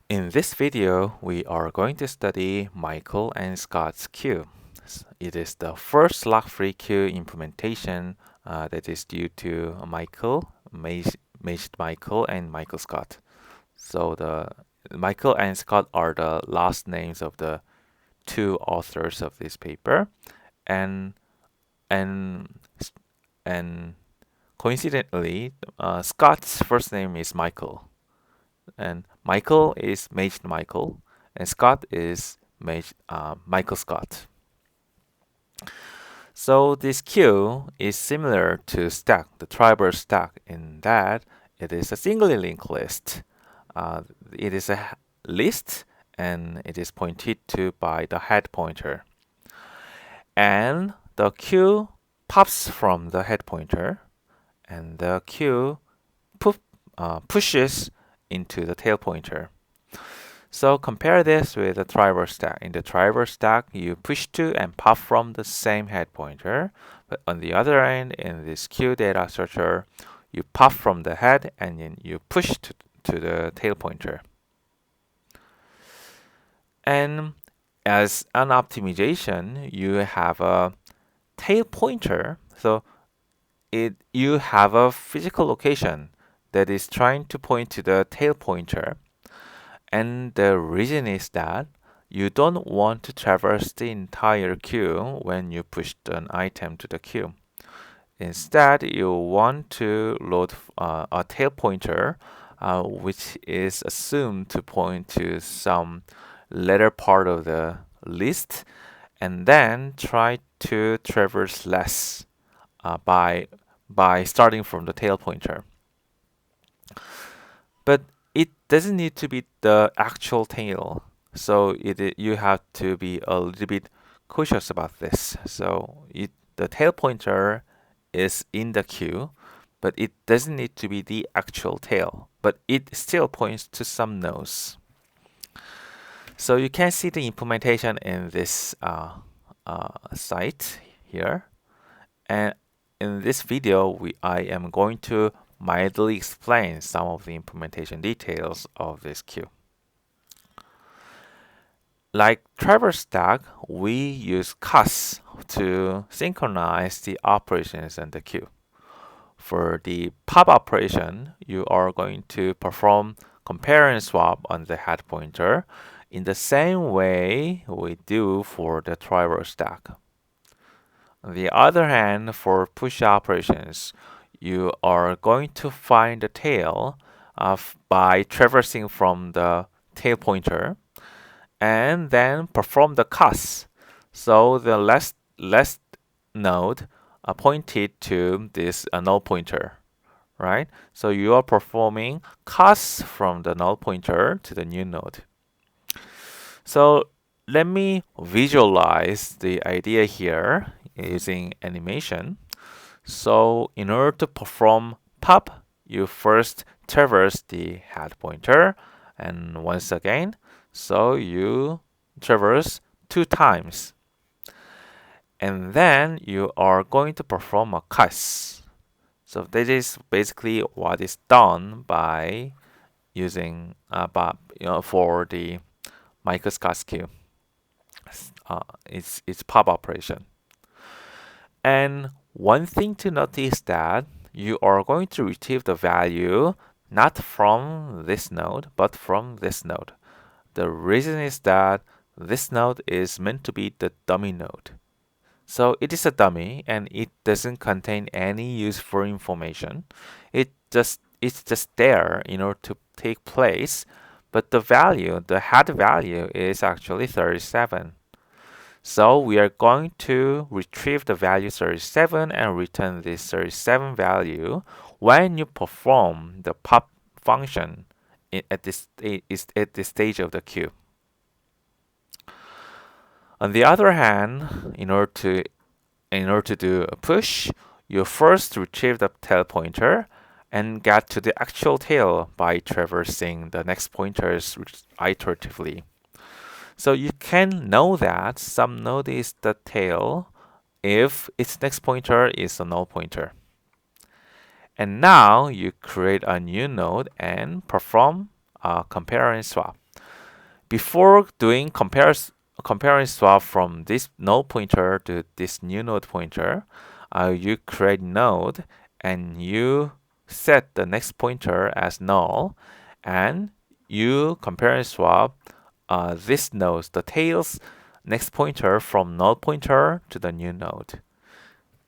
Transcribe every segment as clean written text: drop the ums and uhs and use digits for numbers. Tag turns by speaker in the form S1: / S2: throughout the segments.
S1: In this video, we are going to study Michael and Scott's queue. It is the first lock-free queue implementation that is due to Michael, Maged Michael, and Michael Scott. So the Michael and Scott are the last names of the two authors of this paper, and and and coincidentally, Scott's first name is Michael. And Michael is Maged Michael, and Scott is Michael Scott. So this queue is similar to stack, the traverse stack, in that it is a singly linked list. It is a list, and it is pointed to by the head pointer. And the queue pops from the head pointer, and the queue pushes into the tail pointer. So compare this with the traverse stack. In the traverse stack, you push to and pop from the same head pointer. But on the other end, in this queue data searcher, you pop from the head and then you push to the tail pointer. And as an optimization, you have a tail pointer. So you have a physical location that is trying to point to the tail pointer. And the reason is that you don't want to traverse the entire queue when you push an item to the queue. Instead, you want to load a tail pointer, which is assumed to point to some later part of the list, and then try to traverse less by starting from the tail pointer. But it doesn't need to be the actual tail, so you have to be a little bit cautious about this. So the tail pointer is in the queue, but it doesn't need to be the actual tail, but it still points to some nodes. So you can see the implementation in this site here, and in this video I am going to mildly explain some of the implementation details of this queue. Like traverse stack, we use KAIST to synchronize the operations in the queue. For the pop operation, you are going to perform compare and swap on the head pointer in the same way we do for the traverse stack. On the other hand, for push operations, you are going to find the tail by traversing from the tail pointer and then perform the KAIST. So the last node pointed to this null pointer, right? So you are performing KAIST from the null pointer to the new node. So let me visualize the idea here using animation. So in order to perform pop, you first traverse the head pointer, and once again, so you traverse 2 times. And then you are going to perform a KAIST. So that is basically what is done by using for the Michael Scott's queue. It's pop operation. And one thing to notice that you are going to retrieve the value not from this node, but from this node. The reason is that this node is meant to be the dummy node. So it is a dummy and it doesn't contain any useful information. It's just there in order to take place, but the head value is actually 37. So we are going to retrieve the value 37 and return this 37 value when you perform the pop function at this stage of the queue. On the other hand, in order to do a push, you first retrieve the tail pointer and get to the actual tail by traversing the next pointers iteratively. So you can know that some node is the tail if its next pointer is a null pointer. And now you create a new node and perform a compare and swap. Before doing comparing swap from this node pointer to this new node pointer, you create node and you set the next pointer as null, and you compare and swap this node, the tail's next pointer, from null pointer to the new node.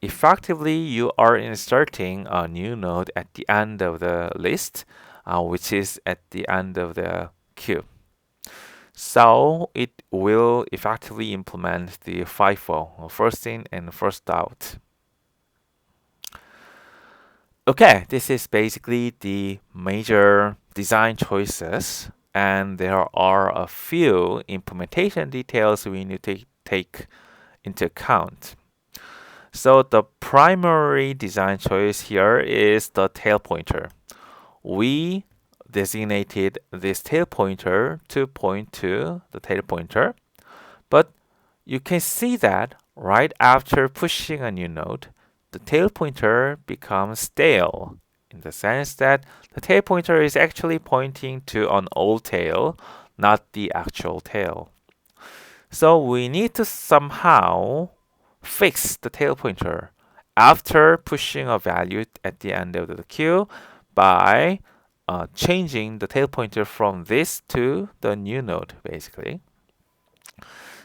S1: Effectively, you are inserting a new node at the end of the list, which is at the end of the queue. So it will effectively implement the FIFO, first in and first out. Okay, this is basically the major design choices, and there are a few implementation details we need to take into account. So the primary design choice here is the tail pointer. We designated this tail pointer to point to the tail pointer, but you can see that right after pushing a new node, the tail pointer becomes stale, in the sense that the tail pointer is actually pointing to an old tail, not the actual tail. So we need to somehow fix the tail pointer after pushing a value at the end of the queue by changing the tail pointer from this to the new node, basically.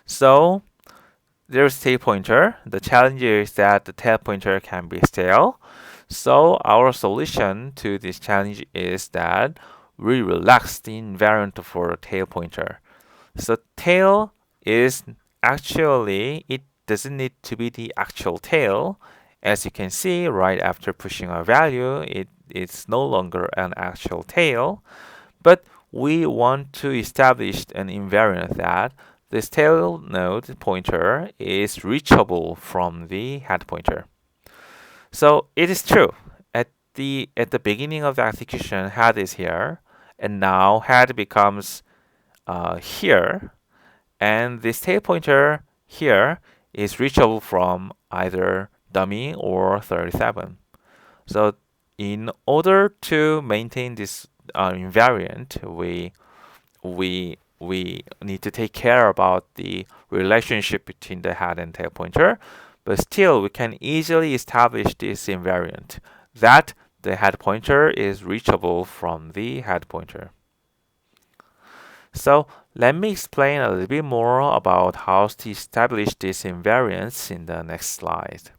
S1: So there's tail pointer. The challenge is that the tail pointer can be stale. So our solution to this challenge is that we relax the invariant for the tail pointer. So tail is actually, it doesn't need to be the actual tail. As you can see, right after pushing a value, it's no longer an actual tail. But we want to establish an invariant that this tail node pointer is reachable from the head pointer. So it is true. At the beginning of the execution, head is here, and now head becomes here, and this tail pointer here is reachable from either dummy or 37. So in order to maintain this invariant, we need to take care about the relationship between the head and tail pointer, but still we can easily establish this invariant that the head pointer is reachable from the head pointer. So let me explain a little bit more about how to establish this invariance in the next slide.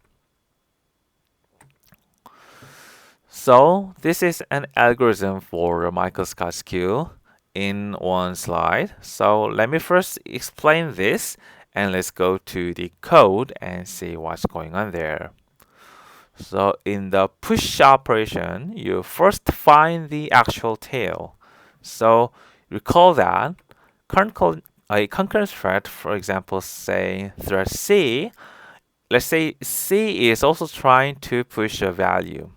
S1: So this is an algorithm for a Michael-Scott queue in one slide. So let me first explain this, and let's go to the code and see what's going on there. So in the push operation, you first find the actual tail. So recall that a concurrent thread, for example, say thread C, let's say C is also trying to push a value,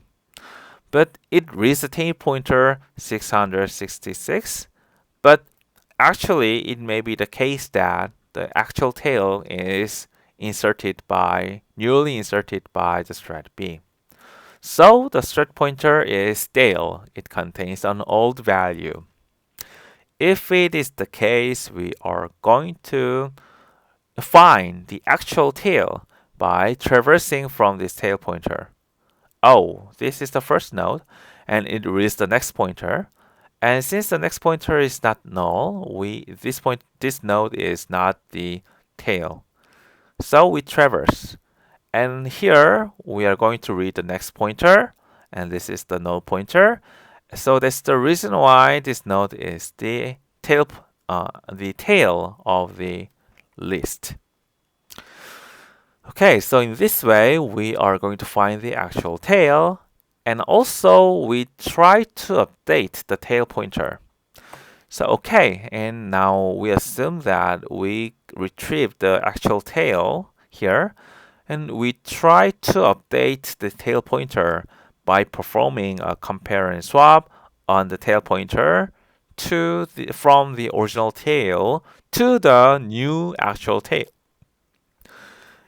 S1: but it reads the tail pointer 666, but actually it may be the case that the actual tail is newly inserted by the thread B. So the thread pointer is stale. It contains an old value. If it is the case, we are going to find the actual tail by traversing from this tail pointer. Oh, this is the first node, and it reads the next pointer. And since the next pointer is not null, this node is not the tail. So we traverse. And here we are going to read the next pointer, and this is the node pointer. So that's the reason why this node is the tail of the list. Okay, so in this way, we are going to find the actual tail, and also we try to update the tail pointer. So okay, and now we assume that we retrieve the actual tail here, and we try to update the tail pointer by performing a compare and swap on the tail pointer from the original tail to the new actual tail.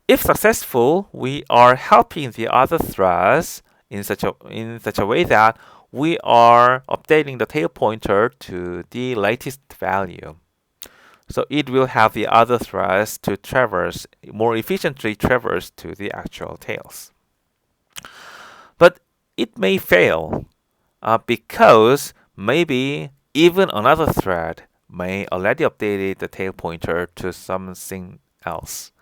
S1: If successful, we are helping the other threads in such a way that we are updating the tail pointer to the latest value. So it will have the other threads to traverse, more efficiently traverse to the actual tails. But it may fail because maybe even another thread may already updated the tail pointer to something else.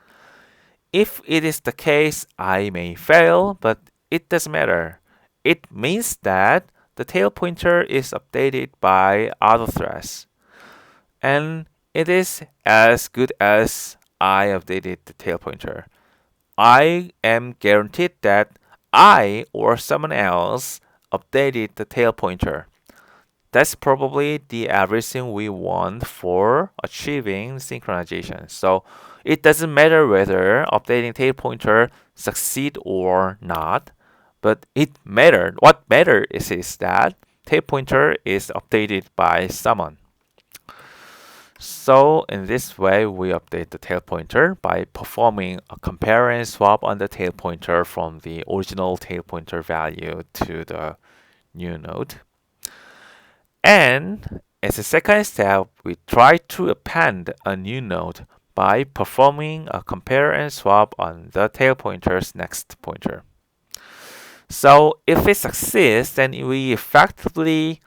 S1: If it is the case, I may fail, but it doesn't matter. It means that the tail pointer is updated by other threads. And it is as good as I updated the tail pointer. I am guaranteed that I or someone else updated the tail pointer. That's probably the everything we want for achieving synchronization. So it doesn't matter whether updating tail pointer succeed or not, but what matters is that tail pointer is updated by someone. So in this way, we update the tail pointer by performing a compare and swap on the tail pointer from the original tail pointer value to the new node. And as a second step, we try to append a new node by performing a compare and swap on the tail pointer's next pointer. So if it succeeds, then we effectively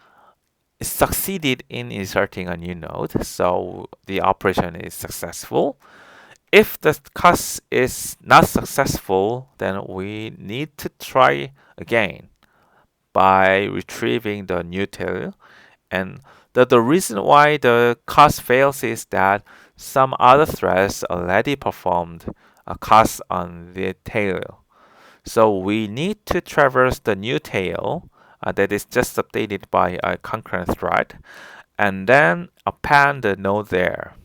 S1: succeeded in inserting a new node, so the operation is successful. If the CAS is not successful, then we need to try again by retrieving the new tail. And the reason why the CAS fails is that some other threads already performed a CAS on the tail. So we need to traverse the new tail that is just updated by a concurrent thread, and then append the node there.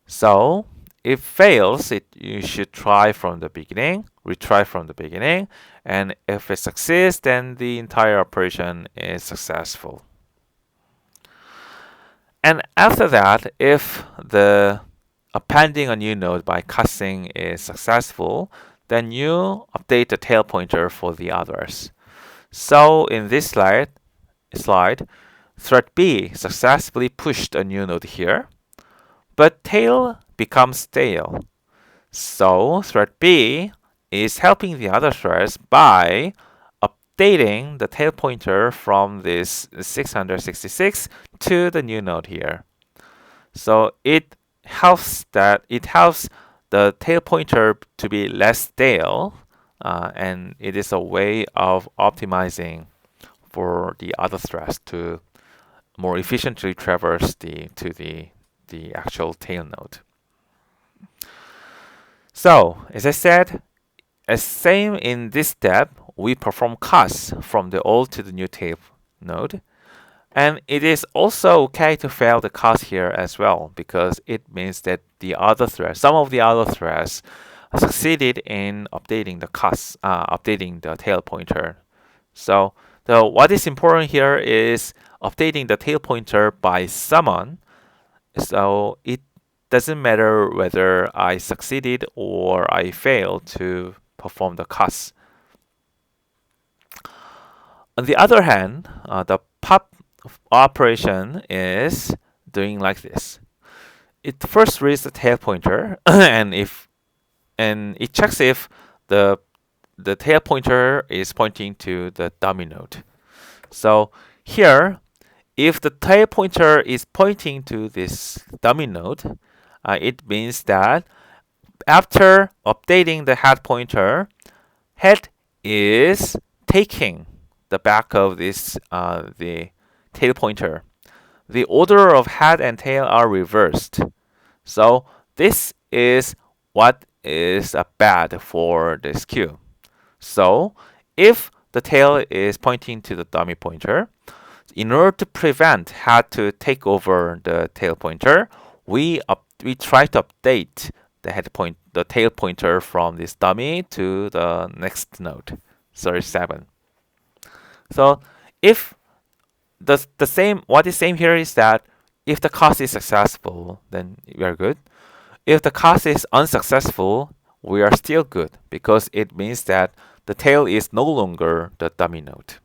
S1: So if fails, you should try from the beginning, retry from the beginning, and if it succeeds, then the entire operation is successful. And after that, if the appending a new node by casting is successful, then you update the tail pointer for the others. So in this slide, thread B successfully pushed a new node here, but tail becomes stale. So thread B is helping the other threads by updating the tail pointer from this 666 to the new node here. So it helps the tail pointer to be less stale, and it is a way of optimizing for the other threads to more efficiently traverse to the actual tail node. So as I said, as same in this step, we perform CAS from the old to the new tail node. And it is also okay to fail the CAS here as well, because it means that some of the other threads succeeded in updating the CAS, updating the tail pointer. So what is important here is updating the tail pointer by someone. So it doesn't matter whether I succeeded or I failed to perform the CAS. On the other hand, the pop operation is doing like this. It first reads the tail pointer and it checks if the tail pointer is pointing to the dummy node. So here, if the tail pointer is pointing to this dummy node, it means that after updating the head pointer, head is taking the back of this the tail pointer. The order of head and tail are reversed. So this is what is bad for this queue. So if the tail is pointing to the dummy pointer, in order to prevent head to take over the tail pointer, we try to update the tail pointer from this dummy to the next node, 37. So if what is same here is that if the CAS is successful, then we are good. If the CAS is unsuccessful, we are still good, because it means that the tail is no longer the dummy node.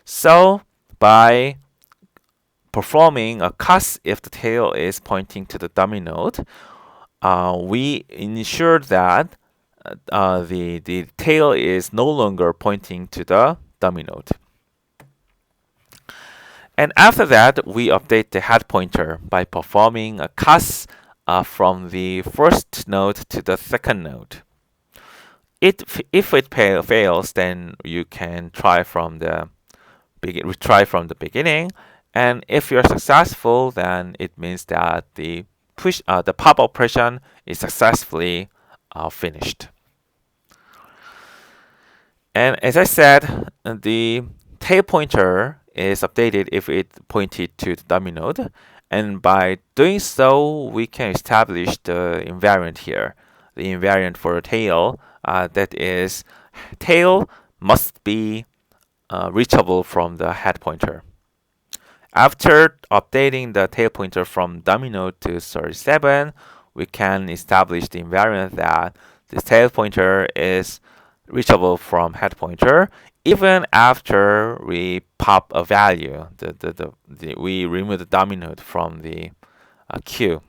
S1: So by performing a CAS if the tail is pointing to the dummy node, we ensure that the tail is no longer pointing to the dummy node. And after that, we update the head pointer by performing a CAS from the first node to the second node. If it fails, then you can try from the retry from the beginning. And if you're successful, then it means that the pop operation is successfully finished. And as I said, the tail pointer is updated if it pointed to the dummy node. And by doing so, we can establish the invariant here. The invariant for tail, that is, tail must be reachable from the head pointer. After updating the tail pointer from dummy node to 37, we can establish the invariant that the tail pointer is reachable from head pointer even after we pop a value. We remove the dummy node from the queue.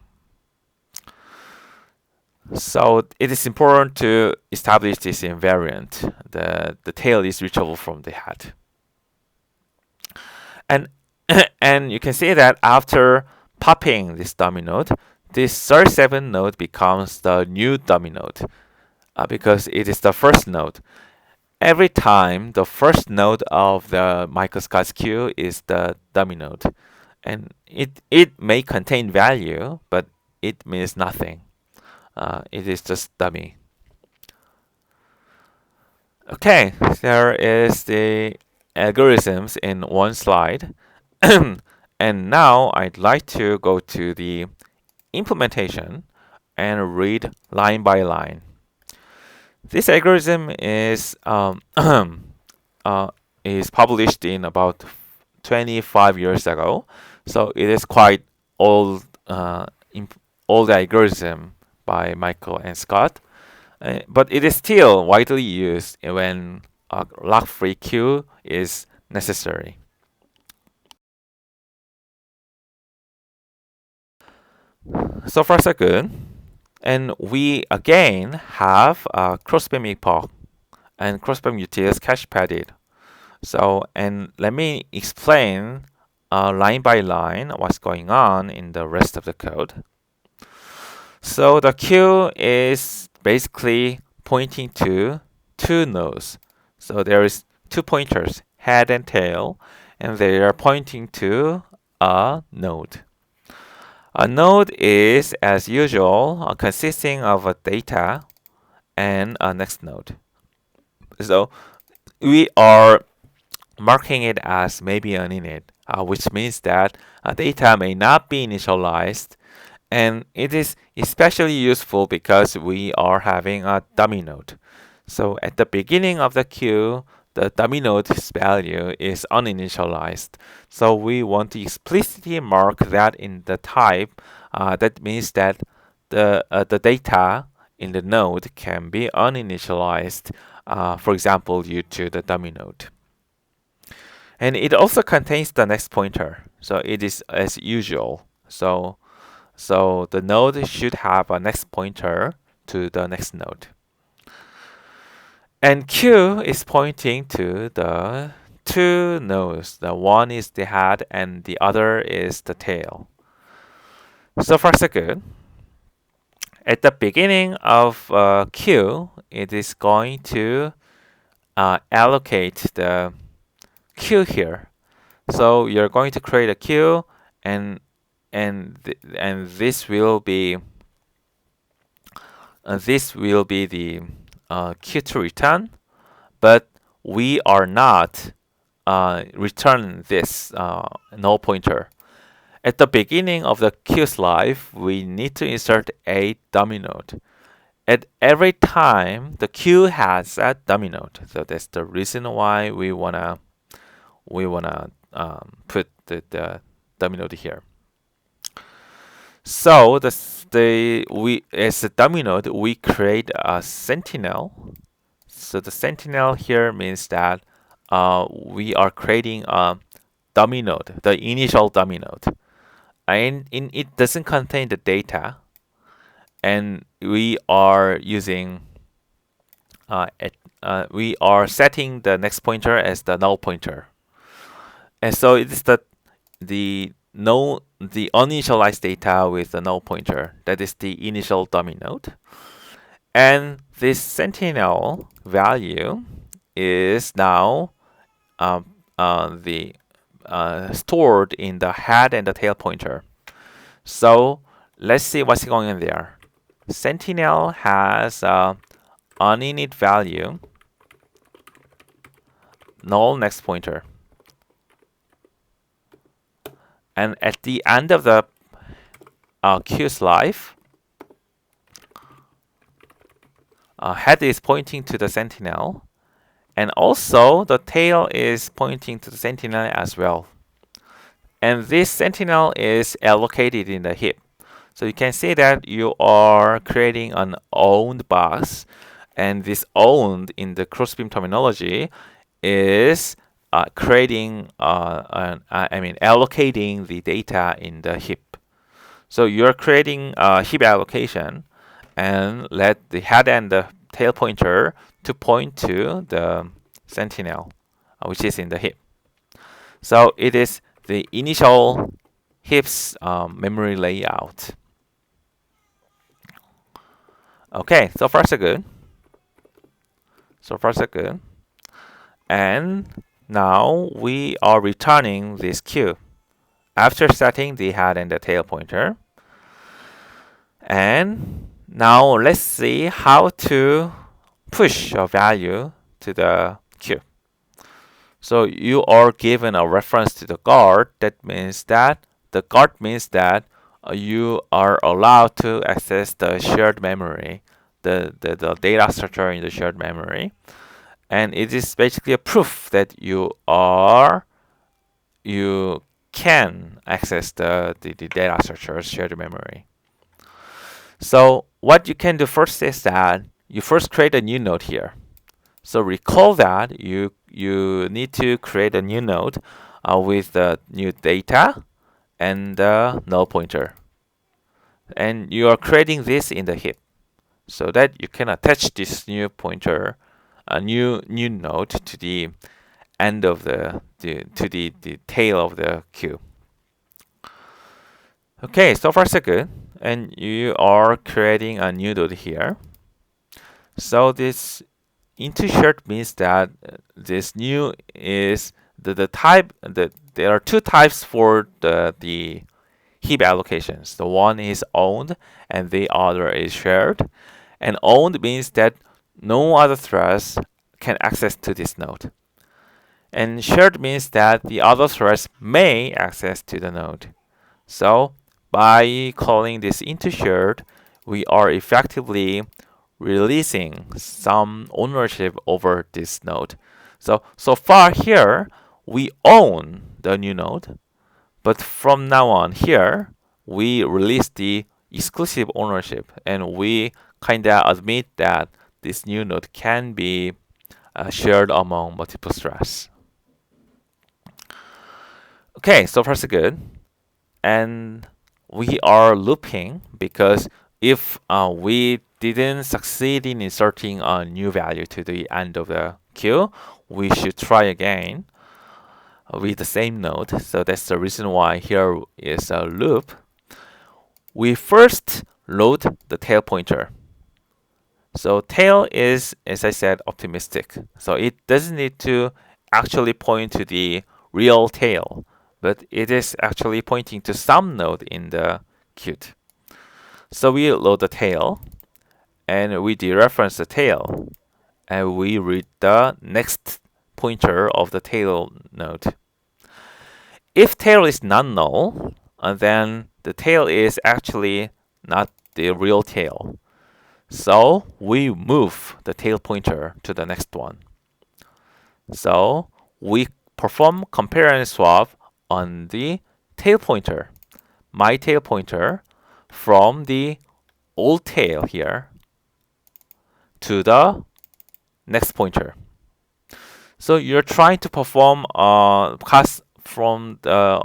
S1: So it is important to establish this invariant. The tail is reachable from the head. And and you can see that after popping this dummy node, this 37 node becomes the new dummy node because it is the first node. Every time the first node of the microscope queue is the dummy node. And it may contain value, but it means nothing. It is just dummy. Okay, there is the algorithms in one slide. And now I'd like to go to the implementation and read line by line. This algorithm is published in about 25 years ago, so it is quite old algorithm by Michael and Scott, but it is still widely used when a lock-free queue is necessary. So far so good. And we again have crossbeam epoch and crossbeam utils cache padded. So, and let me explain line by line what's going on in the rest of the code. So the queue is basically pointing to two nodes. So there is two pointers, head and tail, and they are pointing to a node. A node is, as usual, consisting of a data and a next node. So we are marking it as maybe an init, which means that data may not be initialized, and it is especially useful because we are having a dummy node. So at the beginning of the queue, the dummy node's value is uninitialized. So we want to explicitly mark that in the type. That means that the data in the node can be uninitialized, for example, due to the dummy node. And it also contains the next pointer. So it is as usual. So the node should have a next pointer to the next node. And Q is pointing to the two nodes. The one is the head and the other is the tail. So far so good. At the beginning of Q, it is going to allocate the queue here. So you're going to create a queue, and this will be the queue to return, but we are not return this null pointer. At the beginning of the queue's life, we need to insert a dummy node. At every time, the queue has a dummy node. So that's the reason why we wanna put the dummy node here. So as a dummy node, we create a sentinel. So the sentinel here means that we are creating a dummy node, the initial dummy node. And it doesn't contain the data, and we are using we are setting the next pointer as the null pointer. And so it is the uninitialized data with the null pointer. That is the initial dummy node. And this sentinel value is now stored in the head and the tail pointer. So let's see what's going on there. Sentinel has an init value, null next pointer. And at the end of the queue's life, head is pointing to the sentinel, and also the tail is pointing to the sentinel as well. And this sentinel is allocated in the heap. So you can see that you are creating an owned box, and this owned in the crossbeam terminology is allocating the data in the heap. So you're creating a heap allocation and let the head and the tail pointer to point to the sentinel, which is in the heap. So it is the initial heap's memory layout. Okay, so far so good. So far so good. And now we are returning this queue after setting the head and the tail pointer. And now let's see how to push a value to the queue. So you are given a reference to the guard. That means that the guard means that you are allowed to access the shared memory, the data structure in the shared memory. And it is basically a proof that you can access the data structure's shared memory. So what you can do first is that you first create a new node here. So recall that you need to create a new node with the new data and the null pointer. And you are creating this in the heap so that you can attach this new pointer, a new node to the end of the tail of the queue. Okay, so far so good. And you are creating a new node here. So this into shared means that this new is the type that there are two types for the heap allocations. The one is owned and the other is shared. And owned means that no other threads can access to this node. And shared means that the other threads may access to the node. So by calling this into shared, we are effectively releasing some ownership over this node. So far here, we own the new node, but from now on here, we release the exclusive ownership, and we kind of admit that this new node can be shared among multiple threads. Okay, so far so good. And we are looping because if we didn't succeed in inserting a new value to the end of the queue, we should try again with the same node. So that's the reason why here is a loop. We first load the tail pointer. So tail is, as I said, optimistic. So it doesn't need to actually point to the real tail, but it is actually pointing to some node in the queue. So we load the tail, and we dereference the tail, and we read the next pointer of the tail node. If tail is non-null, then the tail is actually not the real tail. So we move the tail pointer to the next one. So we perform compare and swap on the tail pointer, my tail pointer, from the old tail here to the next pointer. So you're trying to perform from the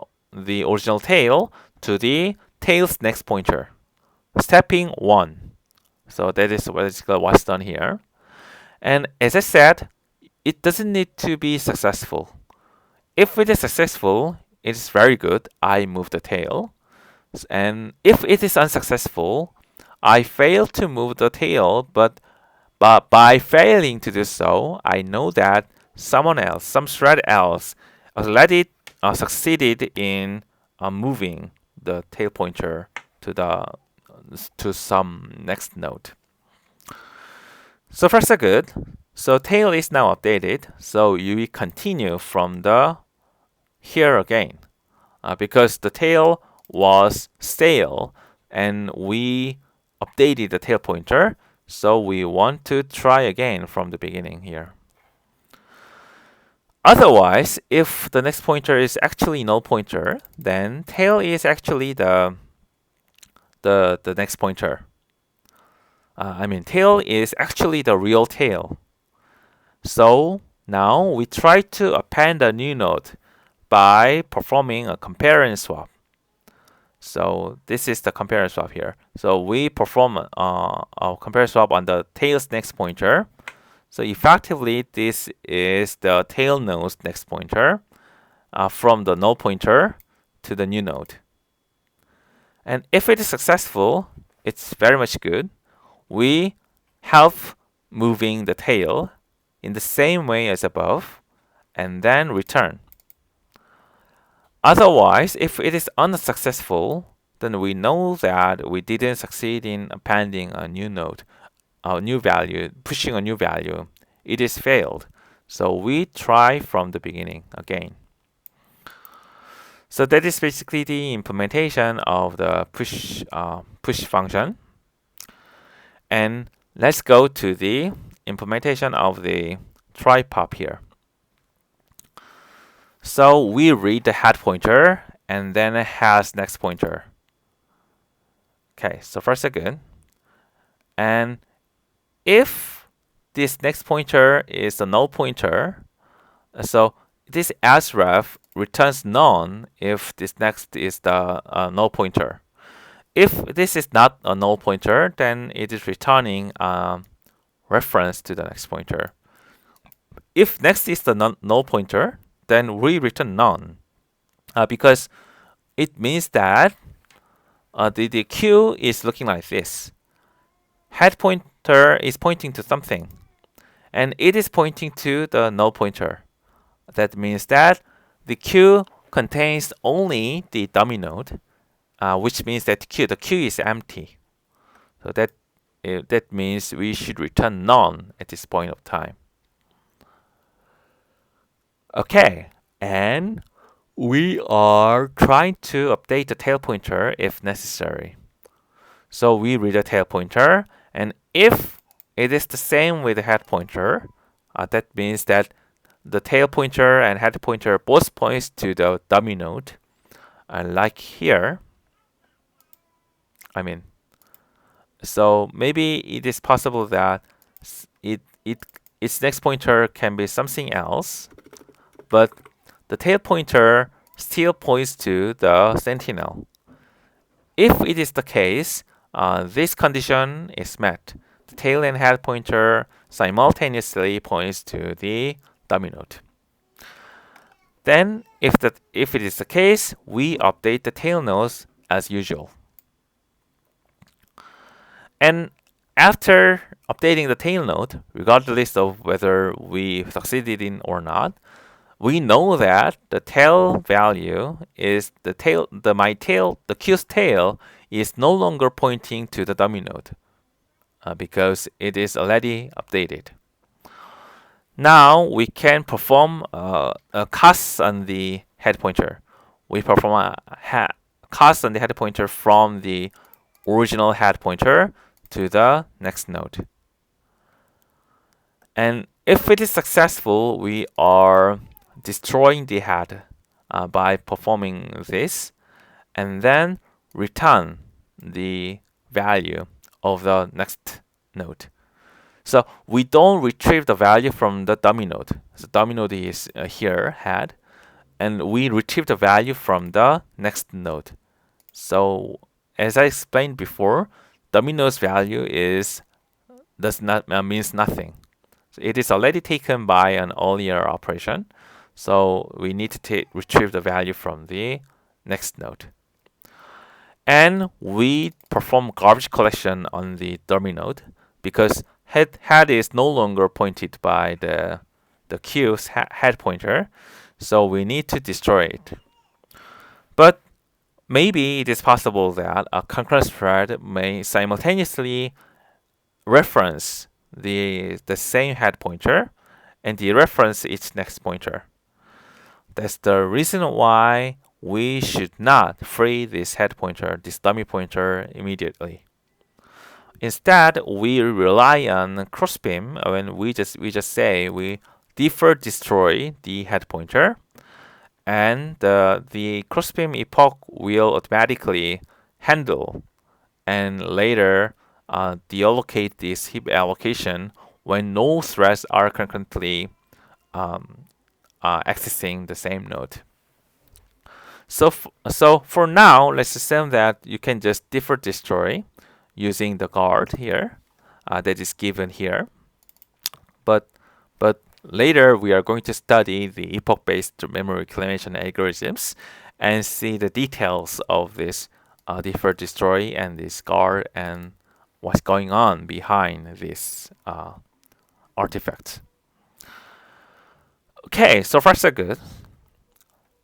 S1: original tail to the tail's next pointer. Stepping 1. So that is basically what's done here. And as I said, it doesn't need to be successful. If it is successful, it is very good. I move the tail. And if it is unsuccessful, I fail to move the tail, but by failing to do so, I know that someone else, some thread else, already succeeded in moving the tail pointer to some next node. So far so good. So tail is now updated. So you continue from the here again, because the tail was stale and we updated the tail pointer. So we want to try again from the beginning here. Otherwise, if the next pointer is actually null pointer, then tail is actually the next pointer. Tail is actually the real tail. So now we try to append a new node by performing a compare and swap. So this is the compare and swap here. So we perform a compare swap on the tail's next pointer. So effectively, this is the tail node's next pointer from the null pointer to the new node. And if it is successful, it's very much good. We help moving the tail in the same way as above, and then return. Otherwise, if it is unsuccessful, then we know that we didn't succeed in appending a new node, a new value, pushing a new value. It is failed. So we try from the beginning again. So that is basically the implementation of the push function. And let's go to the implementation of the try pop here. So we read the head pointer and then it has next pointer. Okay, so far so good. And if this next pointer is a null pointer, so this asref returns none if this next is the null pointer. If this is not a null pointer, then it is returning a reference to the next pointer. If next is the null pointer, then we return none, because it means that the queue is looking like this. Head pointer is pointing to something, and it is pointing to the null pointer. That means that the queue contains only the dummy node, which means that the queue is empty. So that means we should return none at this point of time. Okay, and we are trying to update the tail pointer if necessary. So we read the tail pointer, and if it is the same with the head pointer, that means that the tail pointer and head pointer both points to the dummy node. Like here, so maybe it is possible that its next pointer can be something else, but the tail pointer still points to the sentinel. If it is the case, this condition is met. The tail and head pointer simultaneously points to the dummy node. Then, if it is the case, we update the tail nodes as usual. And after updating the tail node, regardless of whether we succeeded in or not, we know that the tail value is the queue's tail is no longer pointing to the dummy node because it is already updated. Now we can perform a cast on the head pointer. We perform a cast on the head pointer from the original head pointer to the next node. And if it is successful, we are destroying the head by performing this, and then return the value of the next node. So we don't retrieve the value from the dummy node. So dummy node is here, head, and we retrieve the value from the next node. So as I explained before, dummy node's value does not means nothing. So it is already taken by an earlier operation. So we need to retrieve the value from the next node. And we perform garbage collection on the dummy node because head is no longer pointed by the queue's head pointer. So we need to destroy it. But maybe it is possible that a concurrent thread may simultaneously reference the same head pointer and dereference its next pointer. That's the reason why we should not free this head pointer, this dummy pointer, immediately. Instead, we rely on crossbeam when we just say we defer destroy the head pointer, and the crossbeam epoch will automatically handle and later deallocate this heap allocation when no threads are concurrently accessing the same node. So for now, let's assume that you can just defer destroy using the guard here that is given here. But later we are going to study the epoch-based memory reclamation algorithms and see the details of this defer destroy and this guard and what's going on behind this artifact. Okay, so far so good.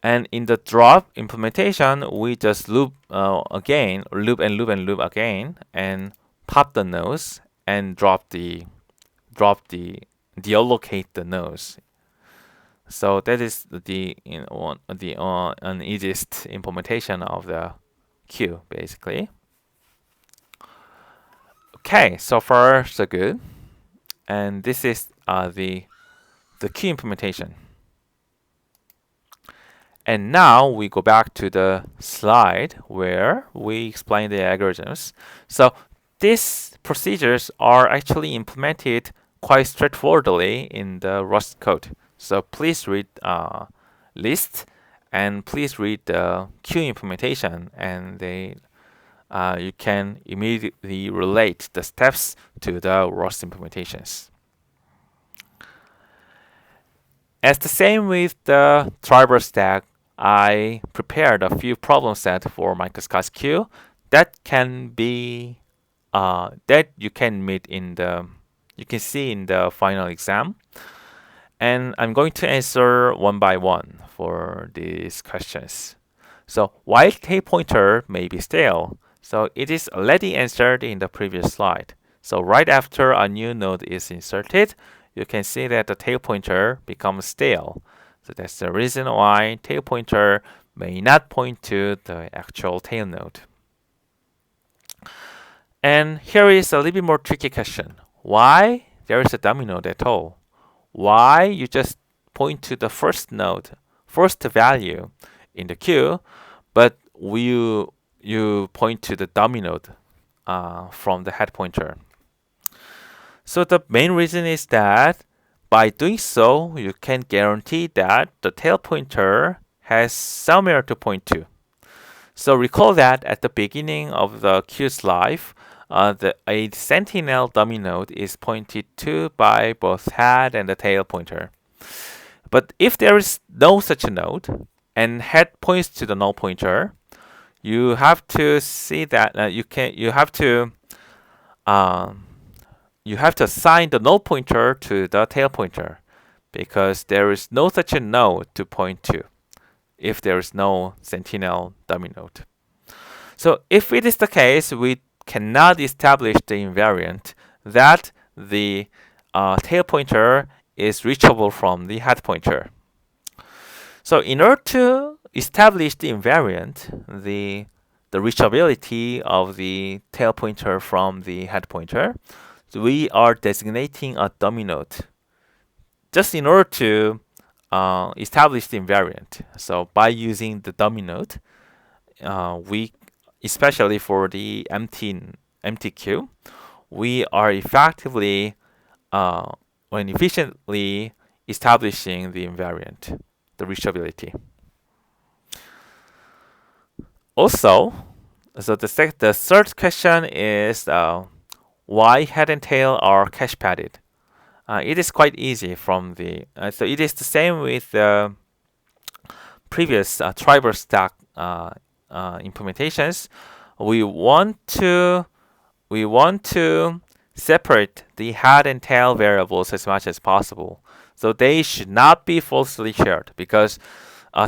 S1: And in the drop implementation, we just loop again, loop and loop and loop again, and pop the nodes and deallocate the nodes. So that is the easiest implementation of the queue, basically. Okay, so far so good. And this is the queue implementation. And now we go back to the slide where we explain the algorithms. So these procedures are actually implemented quite straightforwardly in the Rust code. So please read list and please read the queue implementation, and you can immediately relate the steps to the Rust implementations. As the same with the driver stack, I prepared a few problem sets for microscopic queue that can be that you can see in the final exam, and I'm going to answer one by one for these questions. So while tail pointer may be stale, so it is already answered in the previous slide. So right after a new node is inserted, you can see that the tail pointer becomes stale. So that's the reason why tail pointer may not point to the actual tail node. And here is a little bit more tricky question. Why there is a dummy node at all? Why you just point to the first node, first value in the queue, but you point to the dummy node from the head pointer? So the main reason is that by doing so, you can guarantee that the tail pointer has somewhere to point to. So recall that at the beginning of the queue's life, a sentinel dummy node is pointed to by both head and the tail pointer. But if there is no such a node and head points to the null pointer, you have to see that you have to assign the null pointer to the tail pointer because there is no such a node to point to if there is no sentinel dummy node. So if it is the case, we cannot establish the invariant that the tail pointer is reachable from the head pointer. So in order to establish the invariant, the reachability of the tail pointer from the head pointer, we are designating a dummy node just in order to establish the invariant. So by using the dummy node, we, especially for the empty queue, we are effectively efficiently establishing the invariant, the reachability. Also, so the third question is why head and tail are cache padded. It is quite easy from the so it is the same with the previous driver stack implementations. We want to we want to separate the head and tail variables as much as possible. So they should not be falsely shared because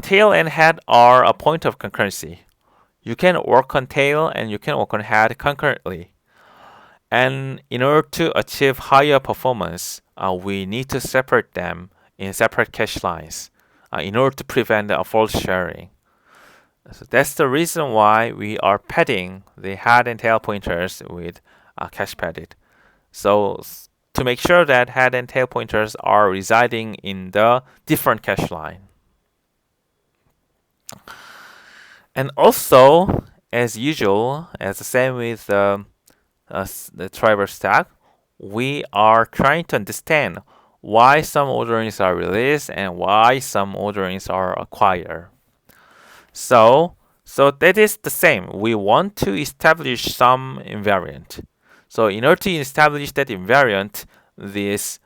S1: tail and head are a point of concurrency. You can work on tail and you can work on head concurrently. And in order to achieve higher performance, we need to separate them in separate cache lines in order to prevent false sharing. So that's the reason why we are padding the head and tail pointers with cache padded. So to make sure that head and tail pointers are residing in the different cache line. And also, as usual, as the same with the driver stack, we are trying to understand why some orderings are released and why some orderings are acquired. So that is the same. We want to establish some invariant. So in order to establish that invariant, these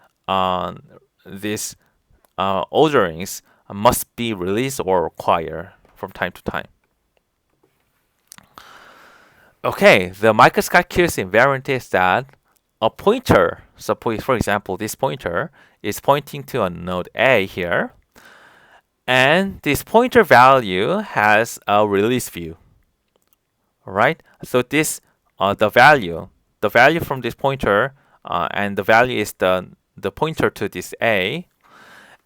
S1: orderings must be released or acquired from time to time. Okay, the microscopic queue's invariant is that a pointer, suppose for example this pointer is pointing to a node A here, and this pointer value has a release view. Alright, so this the value from this pointer and the value is the pointer to this A,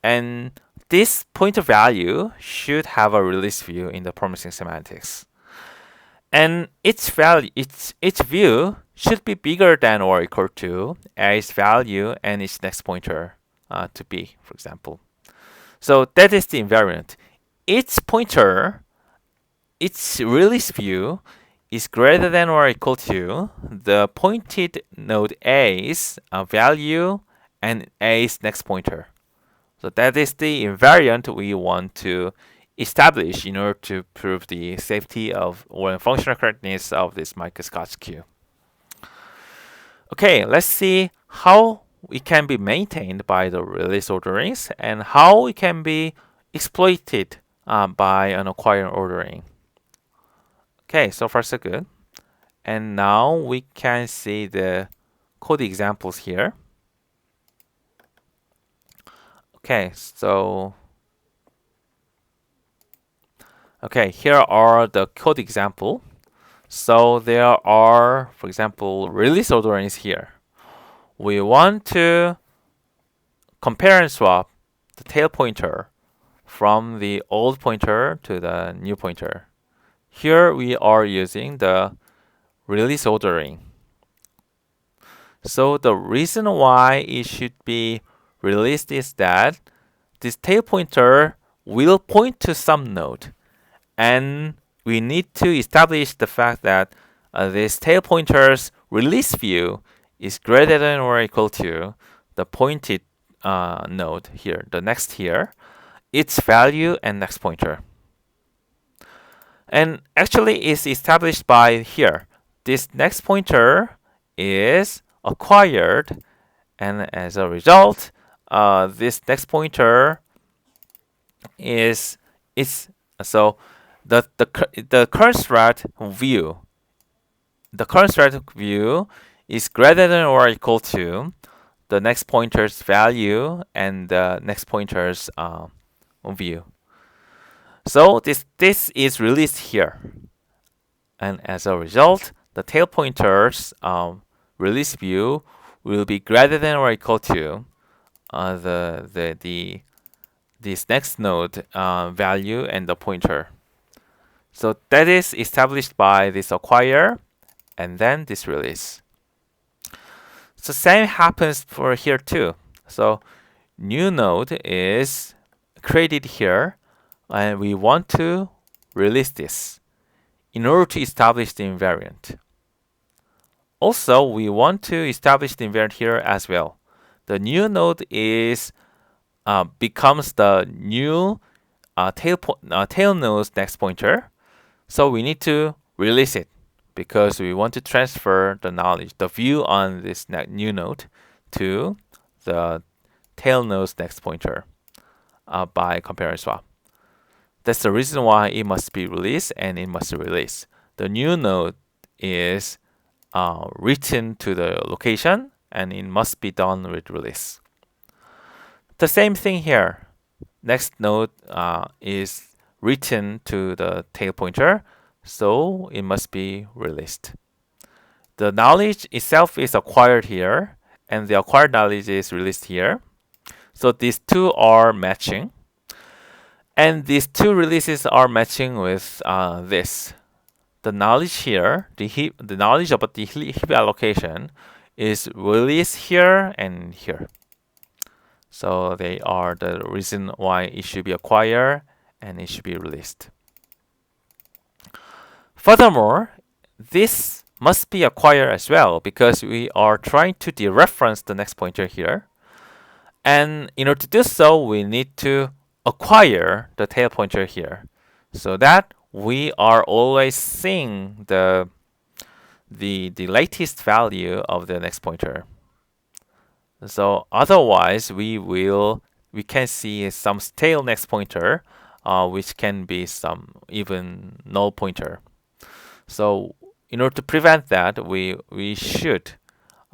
S1: and this pointer value should have a release view in the promising semantics. And its view should be bigger than or equal to A's value and its next pointer to B, for example. So that is the invariant. Its pointer, its release view is greater than or equal to the pointed node A's value and A's next pointer. So that is the invariant we want to establish in order to prove the safety of or functional correctness of this microscopic queue. Okay, let's see how it can be maintained by the release orderings and how it can be exploited by an acquired ordering. Okay, so far so good. And now we can see the code examples here. Okay, so here are the code example. So there are, for example, release orderings here. We want to compare and swap the tail pointer from the old pointer to the new pointer. Here we are using the release ordering. So the reason why it should be released is that this tail pointer will point to some node, and we need to establish the fact that this tail pointer's release view is greater than or equal to the pointed node here, the next here, its value and next pointer. And actually it's established by here. This next pointer is acquired, and as a result, this next pointer is so the current thread view. The current thread view is greater than or equal to the next pointer's value and the next pointer's view. So this is released here, and as a result, the tail pointer's release view will be greater than or equal to this next node value and the pointer. So that is established by this acquire and then this release. So same happens for here too. So new node is created here, and we want to release this in order to establish the invariant. Also, we want to establish the invariant here as well. The new node is becomes the new tail node's next pointer. So we need to release it because we want to transfer the knowledge, the view on this new node to the tail node's next pointer by compare and swap. That's the reason why it must be released and it must release. The new node is written to the location and it must be done with release. The same thing here. Next node is written to the tail pointer, so it must be released. The knowledge itself is acquired here, and the acquired knowledge is released here. So these two are matching. And these two releases are matching with this. The knowledge here, the knowledge about the heap allocation is released here and here. So they are the reason why it should be acquired and it should be released. Furthermore, this must be acquired as well because we are trying to dereference the next pointer here. And in order to do so, we need to acquire the tail pointer here so that we are always seeing the latest value of the next pointer. So otherwise, we can see some stale next pointer, which can be some even null pointer. So in order to prevent that, we should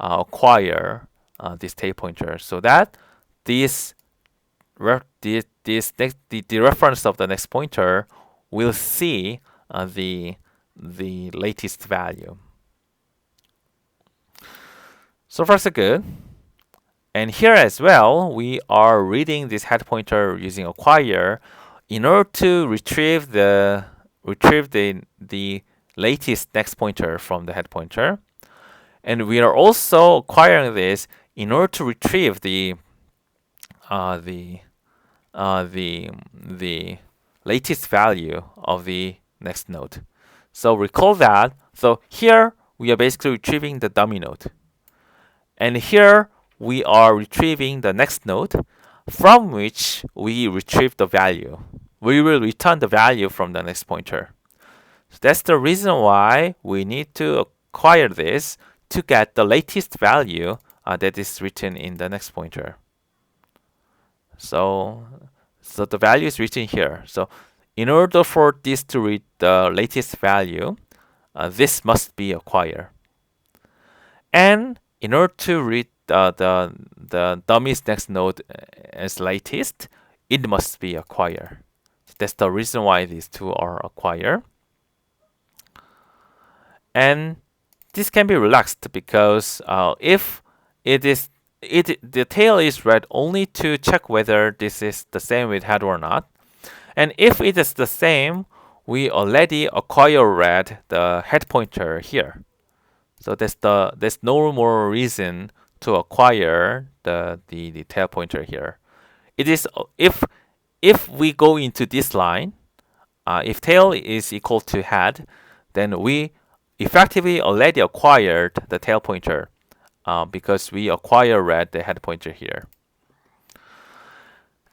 S1: acquire this tail pointer so that the reference of the next pointer will see the latest value. So far so good. And here as well, we are reading this head pointer using acquire in order to retrieve the latest next pointer from the head pointer. And we are also acquiring this in order to retrieve the latest value of the next node. So recall that. So here we are basically retrieving the dummy node. And here we are retrieving the next node from which we retrieve the value. We will return the value from the next pointer. So that's the reason why we need to acquire this to get the latest value that is written in the next pointer. So the value is written here. So in order for this to read the latest value, this must be acquired. And in order to read the dummy's next node as latest, it must be acquired. That's the reason why these two are acquired. And this can be relaxed because if the tail is read only to check whether this is the same with head or not. And if it is the same, we already read the head pointer here. So there's no more reason to acquire the tail pointer here. It is if we go into this line, if tail is equal to head, then we effectively already acquired the tail pointer because we read the head pointer here.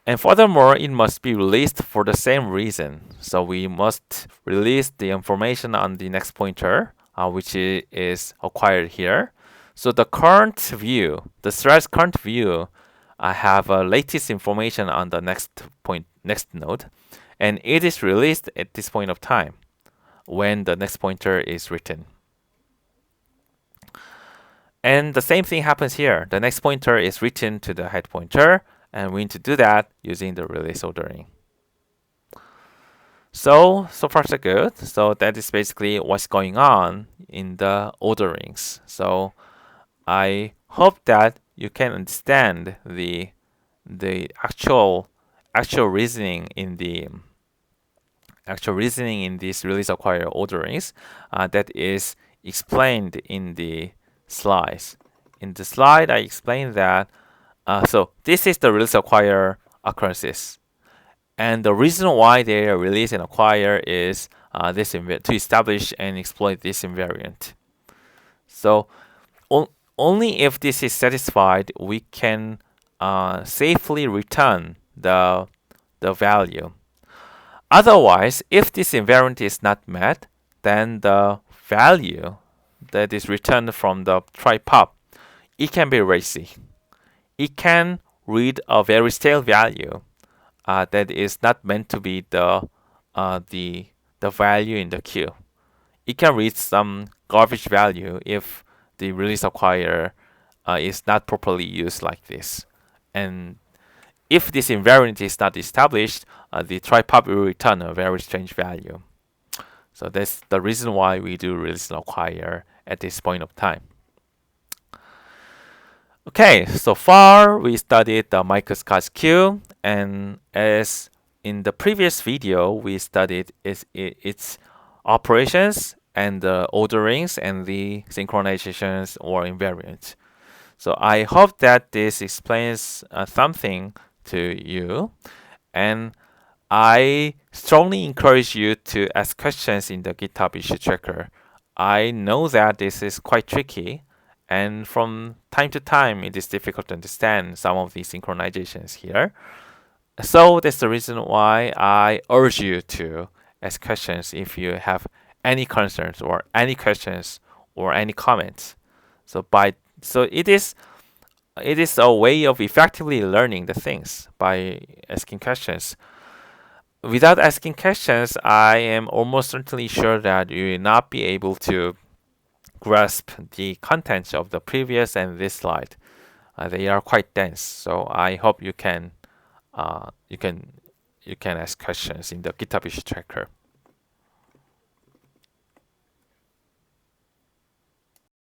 S1: And furthermore, it must be released for the same reason. So we must release the information on the next pointer, which is acquired here. So the current view, the thread's current view, have latest information on the next node, and it is released at this point of time when the next pointer is written. And the same thing happens here. The next pointer is written to the head pointer, and we need to do that using the release ordering. So far so good. So that is basically what's going on in the orderings. So I hope that you can understand the actual reasoning in these release acquire orderings that is explained in the slides. In the slide, I explained that. So this is the release acquire occurrences, and the reason why they are release and acquire is to establish and exploit this invariant. So only if this is satisfied, we can safely return the value. Otherwise, if this invariant is not met, then the value that is returned from the try pop, it can be racy. It can read a very stale value that is not meant to be uh, the the value in the queue. It can read some garbage value if the release acquire is not properly used like this. And if this invariant is not established, the try pop will return a very strange value. So that's the reason why we do release acquire at this point of time. Okay, so far we studied the microscopic queue, and as in the previous video, we studied its operations and the orderings and the synchronizations or invariants. So I hope that this explains something to you, and I strongly encourage you to ask questions in the GitHub issue tracker. I know that this is quite tricky, and from time to time it is difficult to understand some of these synchronizations here. So that's the reason why I urge you to ask questions if you have any concerns or any questions or any comments. So it is a way of effectively learning the things by asking questions. Without asking questions, I am almost certainly sure that you will not be able to grasp the contents of the previous and this slide. They are quite dense, so I hope you can ask questions in the GitHub issue tracker.